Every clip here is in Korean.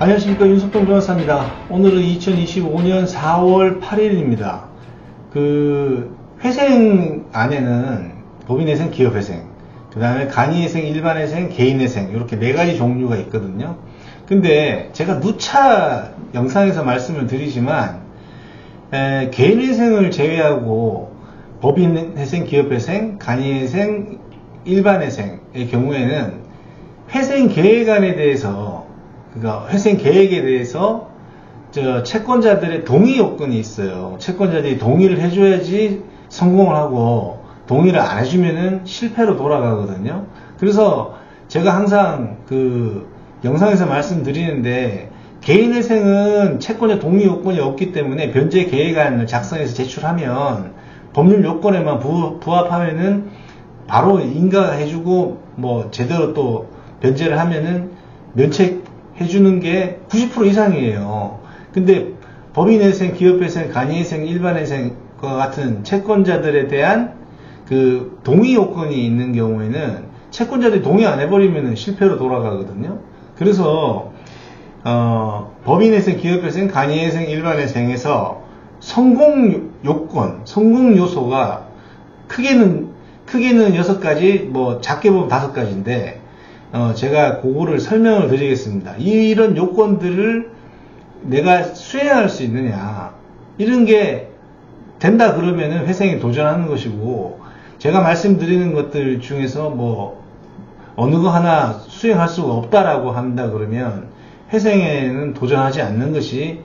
안녕하십니까, 윤석동 변호사입니다. 오늘은 2025년 4월 8일입니다. 회생 안에는 법인회생, 기업회생, 그 다음에 간이회생, 일반회생, 개인회생 이렇게 네 가지 종류가 있거든요. 근데 제가 누차 영상에서 말씀을 드리지만 개인회생을 제외하고 법인회생, 기업회생, 간이회생, 일반회생의 경우에는 회생 계획안에 대해서, 그러니까 회생 계획에 대해서 채권자들의 동의 요건이 있어요. 채권자들이 동의를 해줘야지 성공을 하고, 동의를 안 해주면은 실패로 돌아가거든요. 그래서 제가 항상 영상에서 말씀드리는데, 개인회생은 채권자 동의 요건이 없기 때문에 변제 계획안을 작성해서 제출하면 법률 요건에만 부합하면은 바로 인가해주고 제대로 또 변제를 하면은 면책해주는 게 90% 이상이에요. 근데 법인회생, 기업회생, 간이회생, 일반회생과 같은 채권자들에 대한 동의 요건이 있는 경우에는 채권자들이 동의 안 해버리면 실패로 돌아가거든요. 그래서 법인회생, 기업회생, 간이회생, 일반회생에서 성공 요건, 성공 요소가 크게는 6가지, 작게 보면 5가지인데, 제가 그거를 설명을 드리겠습니다. 이런 요건들을 내가 수행할 수 있느냐, 이런 게 된다 그러면은 회생에 도전하는 것이고, 제가 말씀드리는 것들 중에서 어느 거 하나 수행할 수가 없다라고 한다 그러면 회생에는 도전하지 않는 것이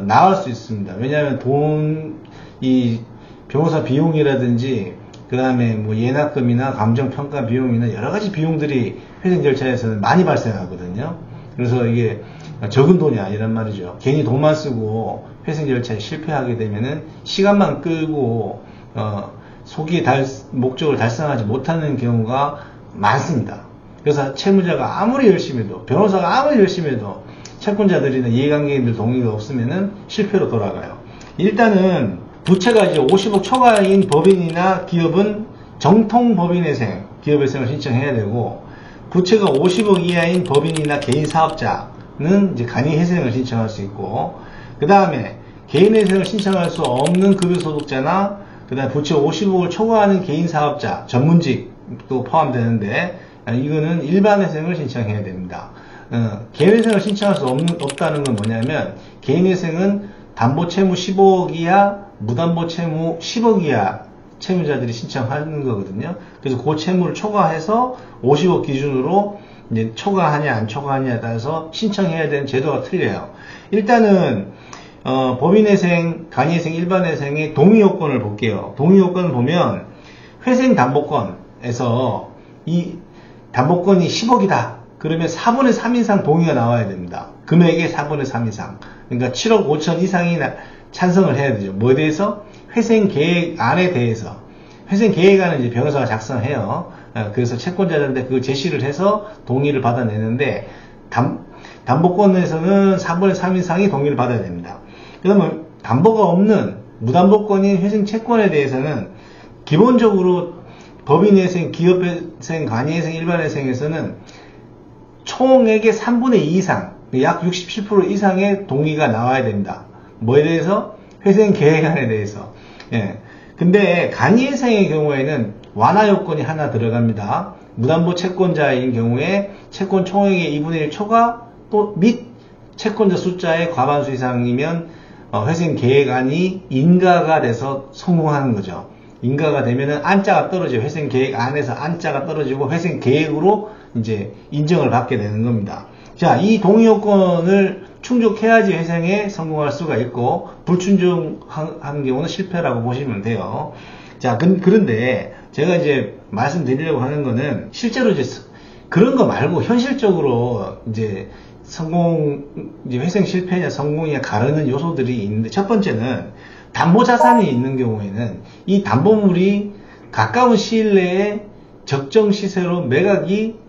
나을 수 있습니다. 왜냐하면 이 변호사 비용이라든지 그 다음에 예납금이나 감정평가 비용이나 여러가지 비용들이 회생 절차에서는 많이 발생하거든요. 그래서 이게 적은 돈이 아니란 말이죠. 괜히 돈만 쓰고 회생 절차에 실패하게 되면은 시간만 끌고 목적을 달성하지 못하는 경우가 많습니다. 그래서 채무자가 아무리 열심히 해도, 변호사가 아무리 열심히 해도 채권자들이나 이해관계인들 동의가 없으면은 실패로 돌아가요. 일단은 부채가 이제 50억 초과인 법인이나 기업은 정통 법인회생, 기업회생을 신청해야 되고, 부채가 50억 이하인 법인이나 개인 사업자는 이제 간이회생을 신청할 수 있고, 그 다음에 개인회생을 신청할 수 없는 급여소득자나, 그 다음에 부채 50억을 초과하는 개인 사업자, 전문직도 포함되는데, 이거는 일반회생을 신청해야 됩니다. 개인회생을 신청할 수 없다는 건 뭐냐면, 개인회생은 담보채무 15억 이하, 무담보채무 10억 이하 채무자들이 신청하는 거거든요. 그래서 그 채무를 초과해서 50억 기준으로 이제 초과하냐 안 초과하냐에 따라서 신청해야 되는 제도가 틀려요. 일단은 법인회생, 간이회생, 일반회생의 동의요건을 볼게요. 동의요건을 보면 회생 담보권에서 이 담보권이 10억이다. 그러면 4분의 3 이상 동의가 나와야 됩니다. 금액의 4분의 3 이상. 그러니까 7억 5천 이상이 찬성을 해야 되죠. 뭐에 대해서? 회생 계획안에 대해서. 회생 계획안은 이제 변호사가 작성해요. 그래서 채권자들한테 그걸 제시를 해서 동의를 받아내는데, 담보권에서는 4분의 3 이상이 동의를 받아야 됩니다. 그러면 담보가 없는 무담보권인 회생 채권에 대해서는 기본적으로 법인회생, 기업회생, 간이회생, 일반회생에서는 총액의 3분의 2 이상, 약 67% 이상의 동의가 나와야 됩니다. 뭐에 대해서? 회생 계획안에 대해서. 예. 근데 간이회생의 경우에는 완화 요건이 하나 들어갑니다. 무담보 채권자인 경우에 채권 총액의 2분의 1 초과 및 채권자 숫자의 과반수 이상이면 회생 계획안이 인가가 돼서 성공하는 거죠. 인가가 되면은 안자가 떨어져요. 회생 계획 안에서 안자가 떨어지고 회생 계획으로 이제 인정을 받게 되는 겁니다. 자, 이 동의 요건을 충족해야지 회생에 성공할 수가 있고, 불충족한 경우는 실패라고 보시면 돼요. 자, 그런데 제가 이제 말씀드리려고 하는 거는 실제로 이제 그런 거 말고 현실적으로 이제 회생 실패냐 성공이냐 가르는 요소들이 있는데, 첫 번째는 담보자산이 있는 경우에는 이 담보물이 가까운 시일 내에 적정 시세로 매각이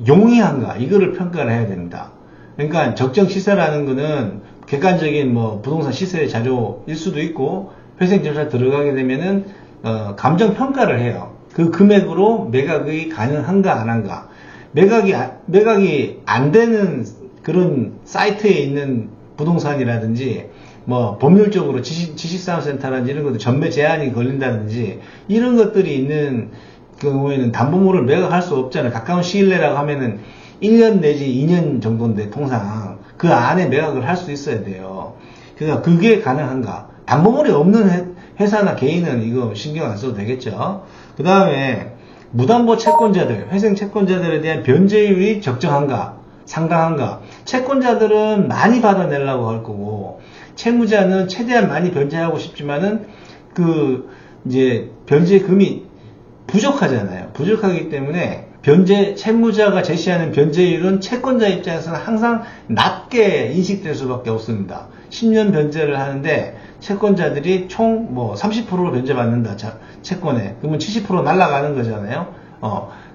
용이한가, 이거를 평가를 해야 됩니다. 그러니까 적정 시세라는 거는 객관적인 부동산 시세 자료일 수도 있고, 회생 절차 들어가게 되면은 감정 평가를 해요. 그 금액으로 매각이 가능한가 안 한가. 매각이 안 되는 그런 사이트에 있는 부동산이라든지 뭐 법률적으로 지식산업센터라든지 이런 것도 전매 제한이 걸린다든지 이런 것들이 있는 경우에는 담보물을 매각할 수 없잖아요. 가까운 시일 내라고 하면은 1년 내지 2년 정도인데 통상 그 안에 매각을 할 수 있어야 돼요. 그러니까 그게 가능한가? 담보물이 없는 회사나 개인은 이거 신경 안 써도 되겠죠. 그 다음에 무담보 채권자들, 회생 채권자들에 대한 변제율이 적정한가? 상당한가? 채권자들은 많이 받아내려고 할 거고 채무자는 최대한 많이 변제하고 싶지만은 이제 변제금이 부족하잖아요. 부족하기 때문에 채무자가 제시하는 변제율은 채권자 입장에서는 항상 낮게 인식될 수밖에 없습니다. 10년 변제를 하는데 채권자들이 총 30%로 변제받는다. 채권에. 그러면 70% 날아가는 거잖아요.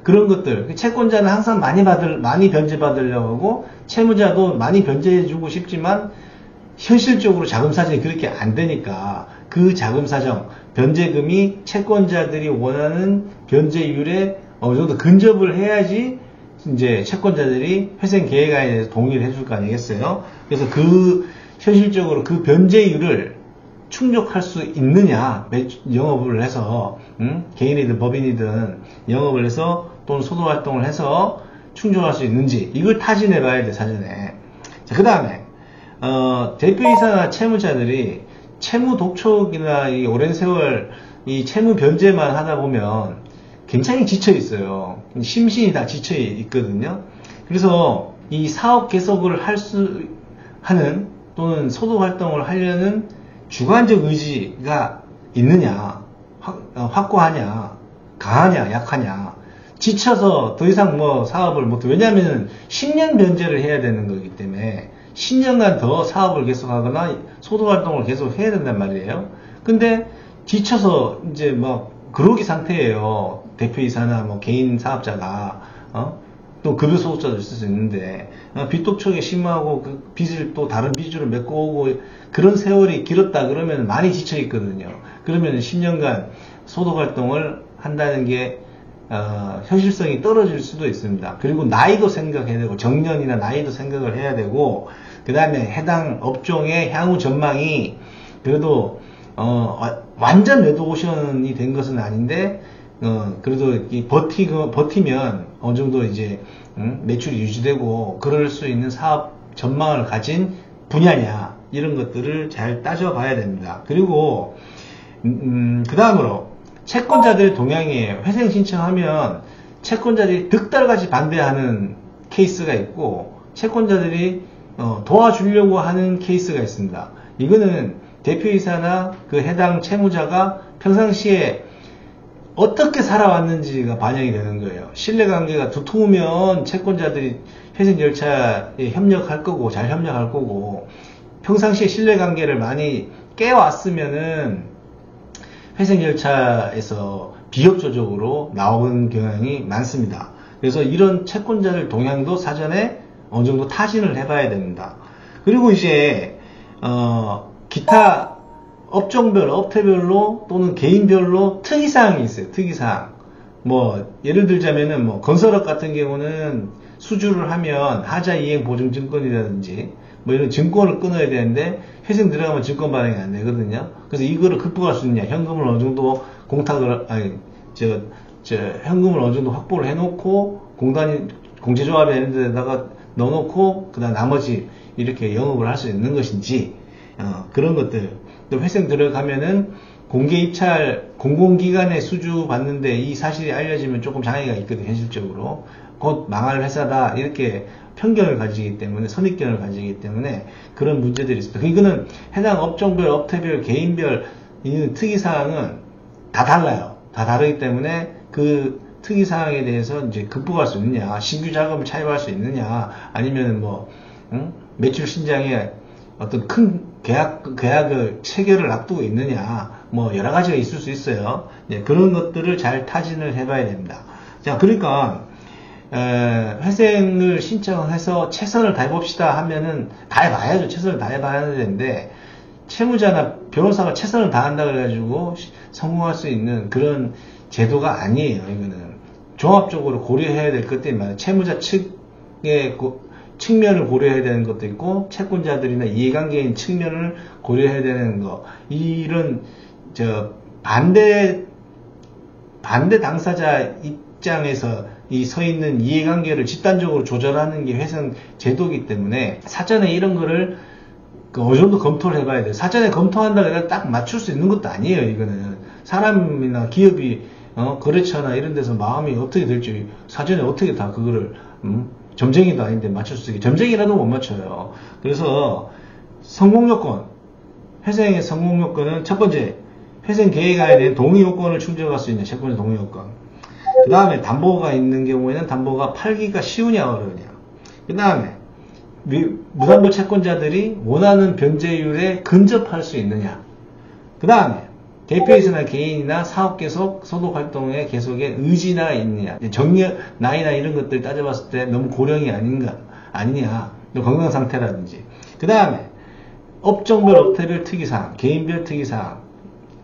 그런 것들. 채권자는 항상 많이 변제받으려고 하고 채무자도 많이 변제해주고 싶지만 현실적으로 자금사정이 그렇게 안 되니까 그 자금사정, 변제금이 채권자들이 원하는 변제율에 어느 정도 근접을 해야지 이제 채권자들이 회생 계획안에 대해서 동의를 해줄 거 아니겠어요? 그래서 현실적으로 그 변제율을 충족할 수 있느냐, 영업을 해서, 개인이든 법인이든 영업을 해서 또는 소도활동을 해서 충족할 수 있는지, 이걸 타진해 봐야 돼, 사전에. 자, 그 다음에, 대표이사나 채무자들이 채무 독촉이나 이 오랜 세월 이 채무 변제만 하다 보면 굉장히 지쳐 있어요. 심신이 다 지쳐 있거든요. 그래서 이 사업 계속을 하는 또는 소도 활동을 하려는 주관적 의지가 있느냐, 확고하냐, 강하냐, 약하냐, 지쳐서 더 이상 사업을 왜냐면은 10년 변제를 해야 되는 거기 때문에 10년간 더 사업을 계속하거나 소도 활동을 계속 해야 된단 말이에요. 근데 지쳐서 이제 그러기 상태예요. 대표이사나 개인 사업자가, 또 급여 소득자도 있을 수 있는데, 빚독촉에 심하고 그 빚을 또 다른 빚으로 메꿔 오고 그런 세월이 길었다 그러면 많이 지쳐 있거든요. 그러면 10년간 소득 활동을 한다는 게 현실성이 떨어질 수도 있습니다. 그리고 나이도 생각해야 되고 정년이나 나이도 생각을 해야 되고 그 다음에 해당 업종의 향후 전망이 그래도 완전 레드오션이 된 것은 아닌데 그래도 버티면 어느 정도 이제 매출이 유지되고 그럴 수 있는 사업 전망을 가진 분야냐 이런 것들을 잘 따져봐야 됩니다. 그리고 그 다음으로 채권자들의 동향이에요. 회생 신청하면 채권자들이 득달같이 반대하는 케이스가 있고 채권자들이 도와주려고 하는 케이스가 있습니다. 이거는 대표이사나 그 해당 채무자가 평상시에 어떻게 살아왔는지가 반영이 되는 거예요. 신뢰관계가 두터우면 채권자들이 회생 절차에 협력할 거고 잘 협력할 거고 평상시에 신뢰관계를 많이 깨왔으면은 회생 절차에서 비협조적으로 나오는 경향이 많습니다. 그래서 이런 채권자들 동향도 사전에 어느 정도 타진을 해봐야 됩니다. 그리고 이제 기타 업종별, 업태별로 또는 개인별로 특이사항이 있어요. 특이사항. 예를 들자면은 건설업 같은 경우는 수주를 하면 하자 이행 보증 증권이라든지 이런 증권을 끊어야 되는데 회생 들어가면 증권 발행이 안 되거든요. 그래서 이거를 극복할 수 있냐? 현금을 어느 정도 현금을 어느 정도 확보를 해놓고 공제조합에 있는 데다가 넣어놓고 그다음 나머지 이렇게 영업을 할 수 있는 것인지 그런 것들. 또 회생 들어가면은 공개 입찰 공공기관에 수주 받는데 이 사실이 알려지면 조금 장애가 있거든요. 현실적으로 곧 망할 회사다 이렇게 편견을 가지기 때문에 선입견을 가지기 때문에 그런 문제들이 있습니다. 이거는 해당 업종별, 업태별, 개인별 이 특이사항은 다 달라요. 다 다르기 때문에 그 특이사항에 대해서 이제 극복할 수 있느냐, 신규 자금을 차입할 수 있느냐, 아니면 매출 신장에 어떤 큰 계약을 체결을 앞두고 있느냐, 여러 가지가 있을 수 있어요. 그런 것들을 잘 타진을 해봐야 됩니다. 자, 그러니까 회생을 신청해서 최선을 다해봅시다 하면은 다 해봐야죠. 최선을 다해봐야 되는데 채무자나 변호사가 최선을 다한다 그래가지고 성공할 수 있는 그런 제도가 아니에요. 이거는 종합적으로 고려해야 될 것들이 많아요. 채무자 측의 측면을 고려해야 되는 것도 있고, 채권자들이나 이해관계인 측면을 고려해야 되는 거, 이런 반대 당사자 입장에서 이 서 있는 이해관계를 집단적으로 조절하는 게 회생 제도이기 때문에 사전에 이런 거를 어느 정도 검토를 해봐야 돼요. 사전에 검토한다고 해서 딱 맞출 수 있는 것도 아니에요. 이거는 사람이나 기업이 거래처나 이런 데서 마음이 어떻게 될지 사전에 어떻게 다 그거를 점쟁이도 아닌데 맞출 수 있게, 점쟁이라도 못 맞춰요. 그래서 성공요건, 회생의 성공요건은 첫 번째, 회생 계획안에 대한 동의요건을 충족할 수 있는 채권의 동의요건. 그 다음에 담보가 있는 경우에는 담보가 팔기가 쉬우냐 어려우냐. 그 다음에 무담보 채권자들이 원하는 변제율에 근접할 수 있느냐. 그 다음에 대표이사나 개인이나 사업 계속, 소득 활동의 계속에 의지나 있느냐. 정년, 나이나 이런 것들 따져봤을 때 너무 고령이 아니냐. 건강 상태라든지. 그 다음에 업종별, 업태별 특이사항, 개인별 특이사항.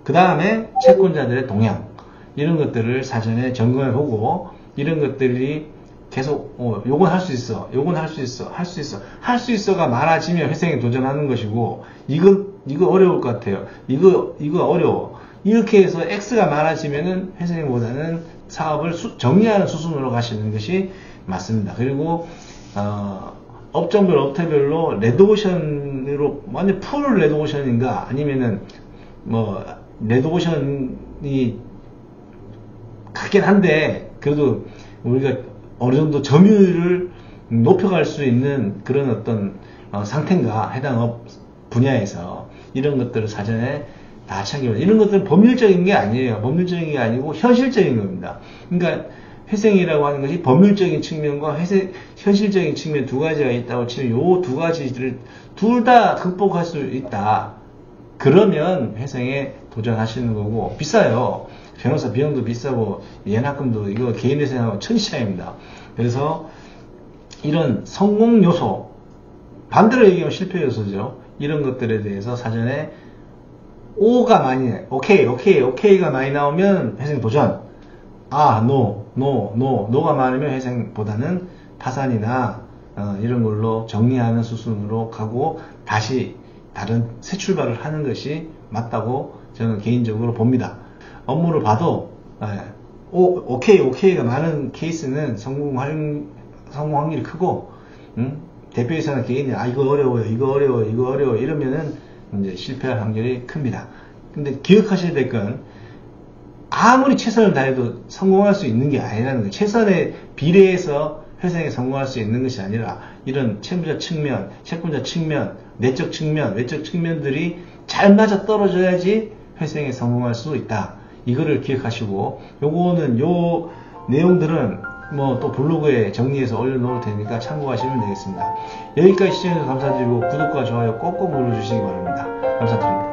그 다음에 채권자들의 동향. 이런 것들을 사전에 점검해보고, 이런 것들이 계속, 요건 할 수 있어, 요건 할 수 있어, 할 수 있어, 할 수 있어가 많아지면 회생에 도전하는 것이고, 이거 어려울 것 같아요. 이거 어려워. 이렇게 해서 X가 많아지면은 회생보다는 사업을 정리하는 수순으로 가시는 것이 맞습니다. 그리고, 업종별, 업태별로 레드오션으로, 완전 풀 레드오션인가, 아니면은, 레드오션이 같긴 한데, 그래도 우리가 어느 정도 점유율을 높여갈 수 있는 그런 어떤 상태인가, 해당 업 분야에서 이런 것들을 사전에 다 챙겨요. 이런 것들은 법률적인 게 아니에요. 법률적인 게 아니고 현실적인 겁니다. 그러니까 회생이라고 하는 것이 법률적인 측면과 현실적인 측면 두 가지가 있다고 치면 요 두 가지를 둘 다 극복할 수 있다. 그러면 회생에 도전하시는 거고, 비싸요. 변호사 비용도 비싸고 연합금도 이거 개인 회생하고 천시차입니다. 그래서 이런 성공 요소, 반대로 얘기하면 실패 요소죠. 이런 것들에 대해서 사전에 O가 많이, 오케이가 많이 나오면 회생 도전. 노가 많으면 회생보다는 파산이나 이런 걸로 정리하는 수순으로 가고 다시 다른 새 출발을 하는 것이 맞다고 저는 개인적으로 봅니다. 업무를 봐도 오케이가 많은 케이스는 성공 확률이 크고, 대표이사나 개인이 이거 어려워요 이러면은 이제 실패할 확률이 큽니다. 근데 기억하셔야 될 건 아무리 최선을 다해도 성공할 수 있는 게 아니라는 거예요. 최선에 비례해서 회생에 성공할 수 있는 것이 아니라 이런 채무자 측면, 채권자 측면, 내적 측면, 외적 측면들이 잘 맞아 떨어져야지 회생에 성공할 수 있다. 이거를 기억하시고, 요거는 요 내용들은 또 블로그에 정리해서 올려놓을 테니까 참고하시면 되겠습니다. 여기까지 시청해주셔서 감사드리고 구독과 좋아요 꼭꼭 눌러주시기 바랍니다. 감사드립니다.